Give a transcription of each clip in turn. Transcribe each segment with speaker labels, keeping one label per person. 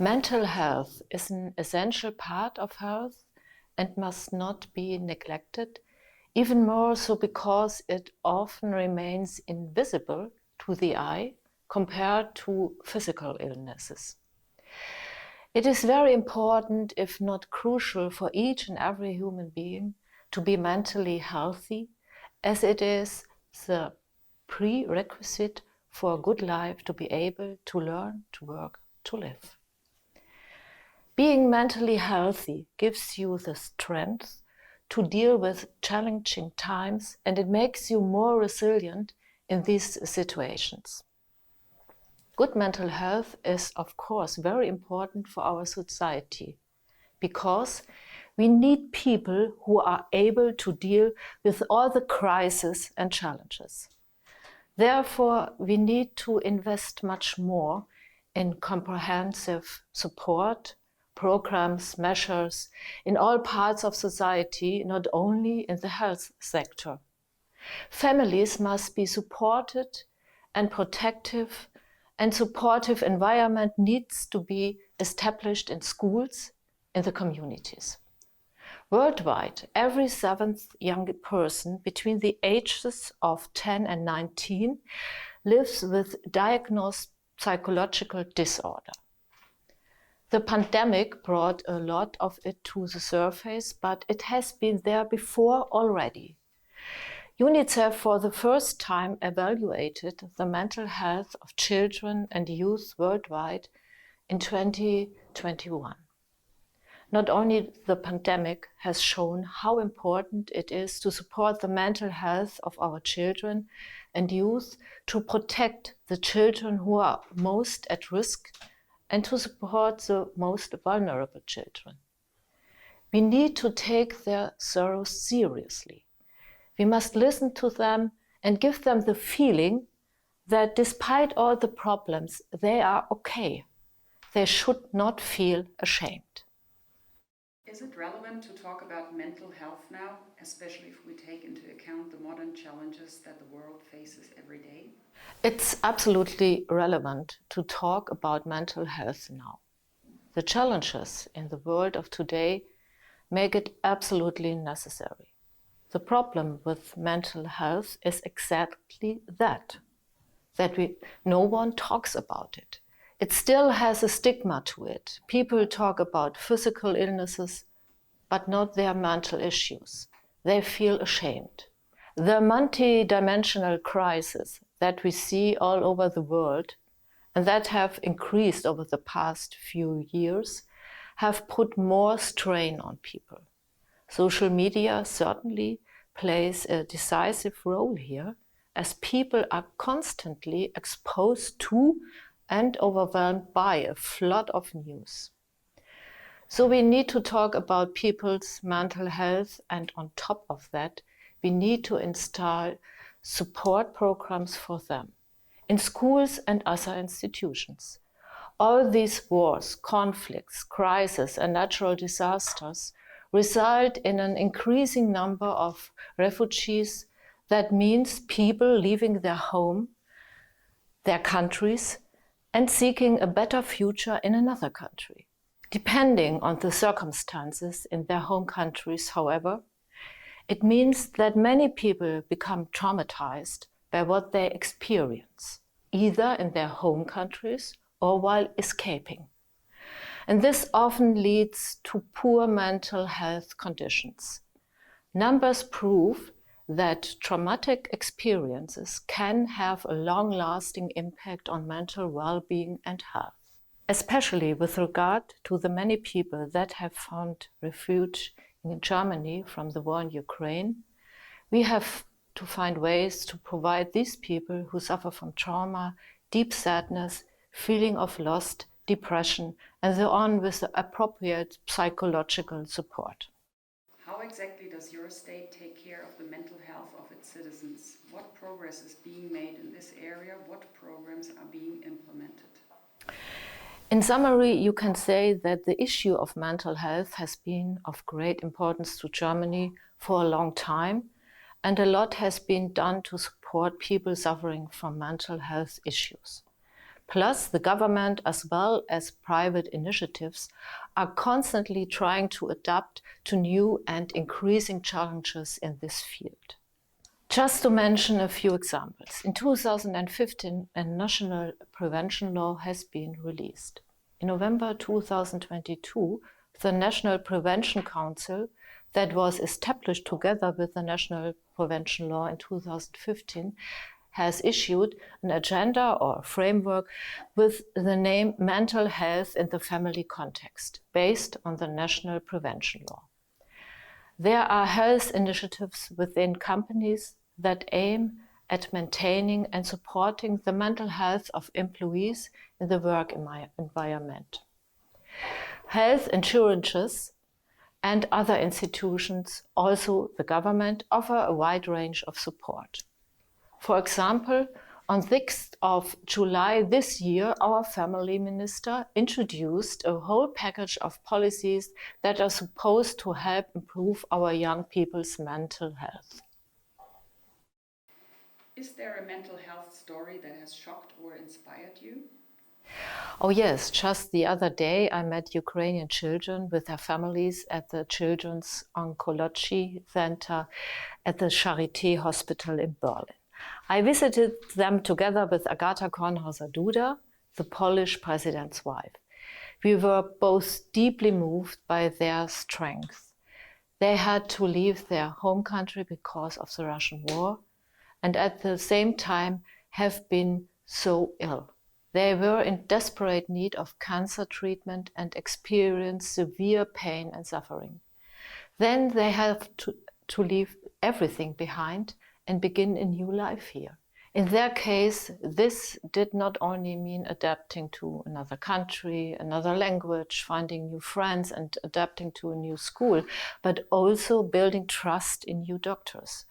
Speaker 1: Mental health is an essential part of health and must not be neglected, even more so because it often remains invisible to the eye compared to physical illnesses. It is very important, if not crucial, for each and every human being to be mentally healthy, as it is the prerequisite for a good life to be able to learn, to work, to live. Being mentally healthy gives you the strength to deal with challenging times, and it makes you more resilient in these situations. Good mental health is, of course, very important for our society because we need people who are able to deal with all the crises and challenges. Therefore, we need to invest much more in comprehensive support, programs, measures in all parts of society, not only in the health sector. Families must be supported and protective, and supportive environment needs to be established in schools, in the communities. Worldwide, every seventh young person between the ages of 10 and 19 lives with diagnosed psychological disorder. The pandemic brought a lot of it to the surface, but it has been there before already. UNICEF for the first time evaluated the mental health of children and youth worldwide in 2021. Not only the pandemic has shown how important it is to support the mental health of our children and youth, to protect the children who are most at risk, and to support the most vulnerable children. We need to take their sorrows seriously. We must listen to them and give them the feeling that despite all the problems, they are okay. They should not feel ashamed.
Speaker 2: Is it relevant to talk about mental health now, especially if we take into account the modern challenges that the world faces every day?
Speaker 1: It's absolutely relevant to talk about mental health now. The challenges in the world of today make it absolutely necessary. The problem with mental health is exactly that no one talks about it. It still has a stigma to it. People talk about physical illnesses, but not their mental issues. They feel ashamed. The multi-dimensional crises that we see all over the world and that have increased over the past few years have put more strain on people. Social media certainly plays a decisive role here, as people are constantly exposed to and overwhelmed by a flood of news. So we need to talk about people's mental health, and on top of that, we need to install support programs for them in schools and other institutions. All these wars, conflicts, crises, and natural disasters result in an increasing number of refugees. That means people leaving their home, their countries, and seeking a better future in another country. Depending on the circumstances in their home countries, however, it means that many people become traumatized by what they experience, either in their home countries or while escaping. And this often leads to poor mental health conditions. Numbers prove that traumatic experiences can have a long-lasting impact on mental well-being and health, especially with regard to the many people that have found refuge in Germany from the war in Ukraine. We have to find ways to provide these people who suffer from trauma, deep sadness, feeling of loss, depression, and so on with the appropriate psychological support.
Speaker 2: How exactly does your state take care of the mental health of its citizens? What progress is being made in this area? What programs are being implemented?
Speaker 1: In summary, you can say that the issue of mental health has been of great importance to Germany for a long time, and a lot has been done to support people suffering from mental health issues. Plus, the government as well as private initiatives are constantly trying to adapt to new and increasing challenges in this field. Just to mention a few examples, in 2015, a national prevention law has been released. In November 2022, the National Prevention Council, that was established together with the National Prevention Law in 2015, has issued an agenda or framework with the name Mental Health in the Family Context, based on the National Prevention Law. There are health initiatives within companies that aim at maintaining and supporting the mental health of employees in the work environment. Health insurances and other institutions, also the government, offer a wide range of support. For example, on 6th of July this year, our family minister introduced a whole package of policies that are supposed to help improve our young people's mental health.
Speaker 2: Is there a mental health story that has shocked or inspired you?
Speaker 1: Oh yes, just the other day I met Ukrainian children with their families at the Children's Oncology Center at the Charité Hospital in Berlin. I visited them together with Agata Kornhauser-Duda, the Polish president's wife. We were both deeply moved by their strength. They had to leave their home country because of the Russian war, and at the same time have been so ill. They were in desperate need of cancer treatment and experienced severe pain and suffering. Then they have to leave everything behind and begin a new life here. In their case, this did not only mean adapting to another country, another language, finding new friends and adapting to a new school, but also building trust in new doctors.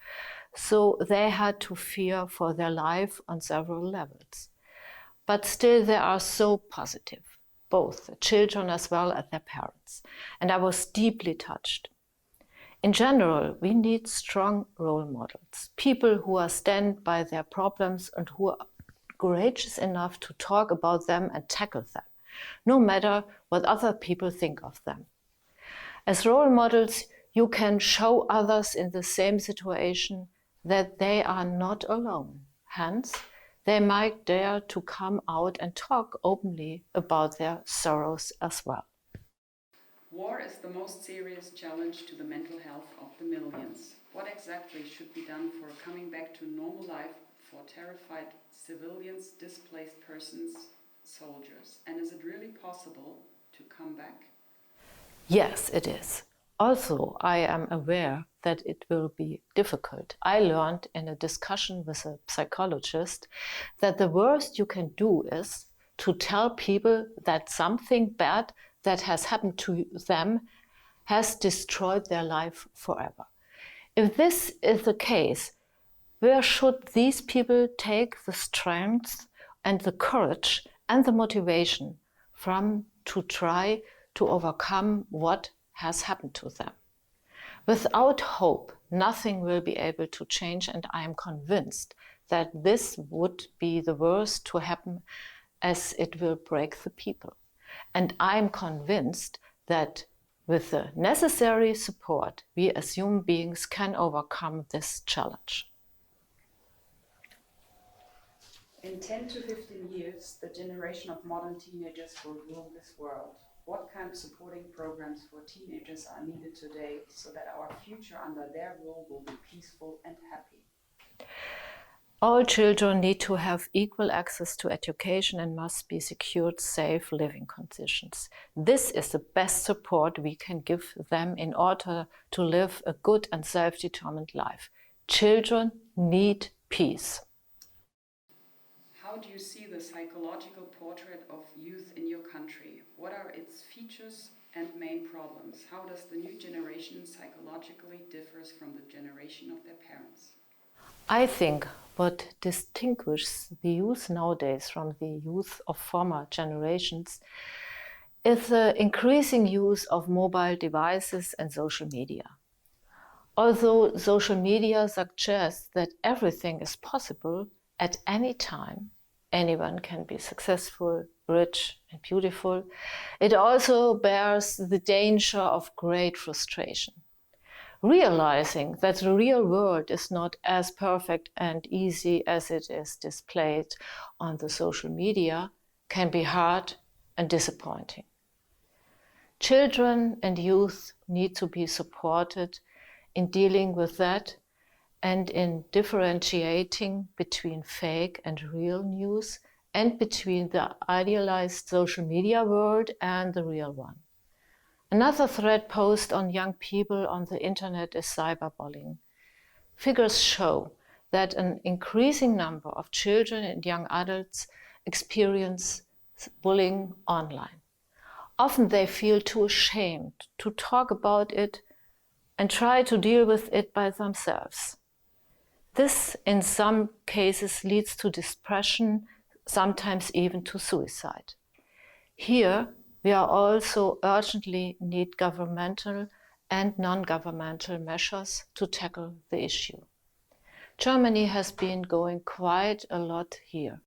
Speaker 1: So they had to fear for their life on several levels. But still they are so positive, both the children as well as their parents. And I was deeply touched. In general, we need strong role models, people who stand by their problems and who are courageous enough to talk about them and tackle them, no matter what other people think of them. As role models, you can show others in the same situation that they are not alone. Hence, they might dare to come out and talk openly about their sorrows as well.
Speaker 2: War is the most serious challenge to the mental health of the millions. What exactly should be done for coming back to normal life for terrified civilians, displaced persons, soldiers? And is it really possible to come back?
Speaker 1: Yes, it is. Also, I am aware that it will be difficult. I learned in a discussion with a psychologist that the worst you can do is to tell people that something bad that has happened to them has destroyed their life forever. If this is the case, where should these people take the strength and the courage and the motivation from to try to overcome what has happened to them? Without hope, nothing will be able to change, and I am convinced that this would be the worst to happen, as it will break the people. And I'm convinced that with the necessary support, we as human beings can overcome this challenge.
Speaker 2: In 10 to 15 years, the generation of modern teenagers will rule this world. What kind of supporting programs for teenagers are needed today so that our future under their rule will be peaceful and happy?
Speaker 1: All children need to have equal access to education and must be secured safe living conditions. This is the best support we can give them in order to live a good and self-determined life. Children need peace.
Speaker 2: How do you see the psychological portrait of youth in your country? What are its features and main problems? How does the new generation psychologically differs from the generation of their parents?
Speaker 1: I think what distinguishes the youth nowadays from the youth of former generations is the increasing use of mobile devices and social media. Although social media suggests that everything is possible at any time, anyone can be successful, rich, and beautiful, it also bears the danger of great frustration. Realizing that the real world is not as perfect and easy as it is displayed on the social media can be hard and disappointing. Children and youth need to be supported in dealing with that and in differentiating between fake and real news and between the idealized social media world and the real one. Another threat posed on young people on the internet is cyberbullying. Figures show that an increasing number of children and young adults experience bullying online. Often they feel too ashamed to talk about it and try to deal with it by themselves. This, in some cases, leads to depression, sometimes even to suicide. Here, we also urgently need governmental and non-governmental measures to tackle the issue. Germany has been going quite a lot here.